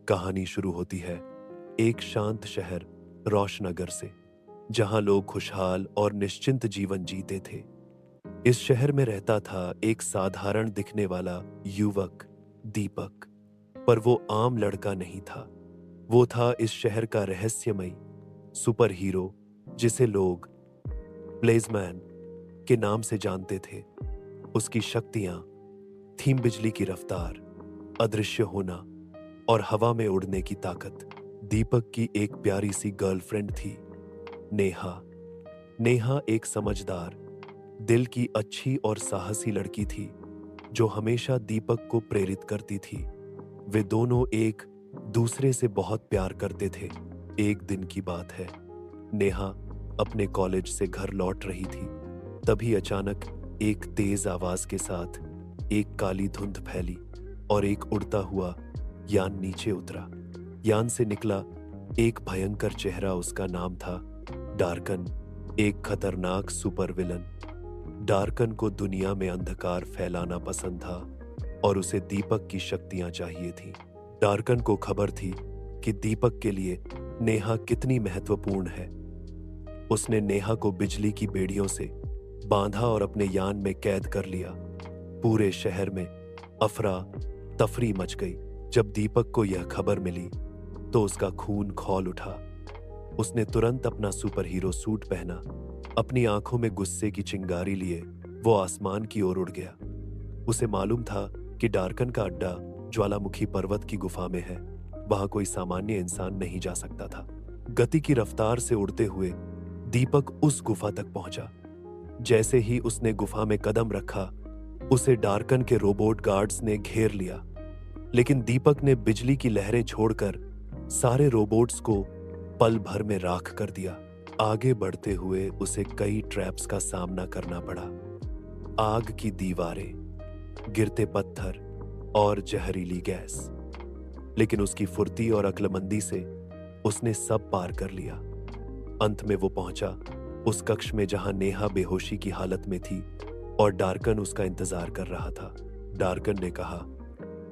कहानी शुरू होती है एक शांत शहर रोशनगर से, जहां लोग खुशहाल और निश्चिंत जीवन जीते थे। इस शहर में रहता था एक साधारण दिखने वाला युवक, दीपक। पर वो आम लड़का नहीं था। वो था इस शहर का रहस्यमयी सुपर हीरो, जिसे लोग ब्लेजमैन के नाम से जानते थे। उसकी शक्तियां थीं बिजली की रफ्तार, अदृश्य होना और हवा में उड़ने की ताकत। दीपक की एक प्यारी सी गर्लफ्रेंड थी, नेहा। नेहा एक समझदार, दिल की अच्छी और साहसी लड़की थी, जो हमेशा दीपक को प्रेरित करती थी। वे दोनों एक दूसरे से बहुत प्यार करते थे। एक दिन की बात है, नेहा अपने कॉलेज से घर लौट रही थी। तभी अचानक एक तेज आवाज के साथ एक काली धुंध फैली और एक उड़ता हुआ यान नीचे उतरा। यान से निकला एक भयंकर चेहरा। उसका नाम था डार्कन, एक खतरनाक सुपर विलन। डार्कन को दुनिया में अंधकार फैलाना पसंद था और उसे दीपक की शक्तियां चाहिए थी। डार्कन को खबर थी कि दीपक के लिए नेहा कितनी महत्वपूर्ण है। उसने नेहा को बिजली की बेड़ियों से बांधा और अपने यान में कैद कर लिया। पूरे शहर में अफरा तफरी मच गई। जब दीपक को यह खबर मिली तो उसका खून खौल उठा। उसने तुरंत अपना सुपर हीरो सूट पहना। अपनी आंखों में गुस्से की चिंगारी लिए वो आसमान की ओर उड़ गया। उसे मालूम था कि डार्कन का अड्डा ज्वालामुखी पर्वत की गुफा में है। वहां कोई सामान्य इंसान नहीं जा सकता था। गति की रफ्तार से उड़ते हुए दीपक उस गुफा तक पहुंचा। जैसे ही उसने गुफा में कदम रखा, उसे डार्कन के रोबोट गार्ड्स ने घेर लिया। लेकिन दीपक ने बिजली की लहरें छोड़कर सारे रोबोट्स को पल भर में राख कर दिया। आगे बढ़ते हुए उसे कई ट्रैप्स का सामना करना पड़ा। आग की दीवारें, गिरते पत्थर और जहरीली गैस। लेकिन उसकी फुर्ती और अक्लमंदी से उसने सब पार कर लिया। अंत में वो पहुंचा उस कक्ष में जहां नेहा बेहोशी की हालत में थी और डार्कन उसका इंतजार कर रहा था। डार्कन ने कहा,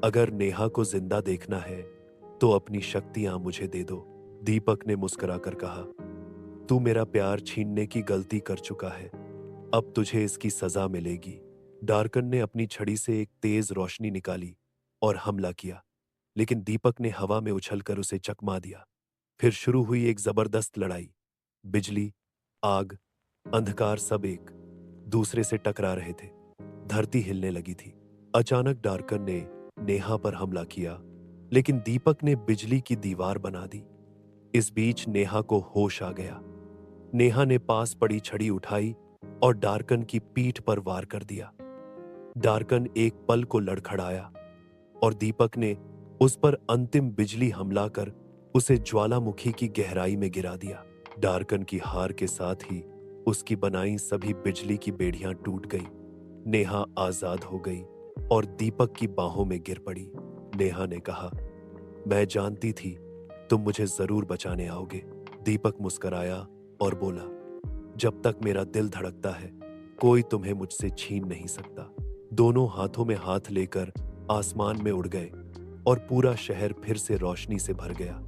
अगर नेहा को जिंदा देखना है तो अपनी शक्तियां मुझे दे दो। दीपक ने मुस्कुराकर कहा, तू मेरा प्यार छीनने की गलती कर चुका है, अब तुझे इसकी सजा मिलेगी। डार्कन ने अपनी छड़ी से एक तेज रोशनी निकाली और हमला किया, लेकिन दीपक ने हवा में उछलकर उसे चकमा दिया। फिर शुरू हुई एक जबरदस्त लड़ाई। बिजली, आग, अंधकार सब एक दूसरे से टकरा रहे थे। धरती हिलने लगी थी। अचानक डार्कन ने नेहा पर हमला किया, लेकिन दीपक ने बिजली की दीवार बना दी। इस बीच नेहा को होश आ गया। नेहा ने पास पड़ी छड़ी उठाई और डार्कन की पीठ पर वार कर दिया। डार्कन एक पल को लड़खड़ाया और दीपक ने उस पर अंतिम बिजली हमला कर उसे ज्वालामुखी की गहराई में गिरा दिया। डार्कन की हार के साथ ही उसकी बनाई सभी बिजली की बेड़ियां टूट गई। नेहा आजाद हो गई और दीपक की बाहों में गिर पड़ी। नेहा ने कहा, मैं जानती थी तुम मुझे जरूर बचाने आओगे। दीपक मुस्कराया और बोला, जब तक मेरा दिल धड़कता है कोई तुम्हें मुझसे छीन नहीं सकता। दोनों हाथों में हाथ लेकर आसमान में उड़ गए और पूरा शहर फिर से रोशनी से भर गया।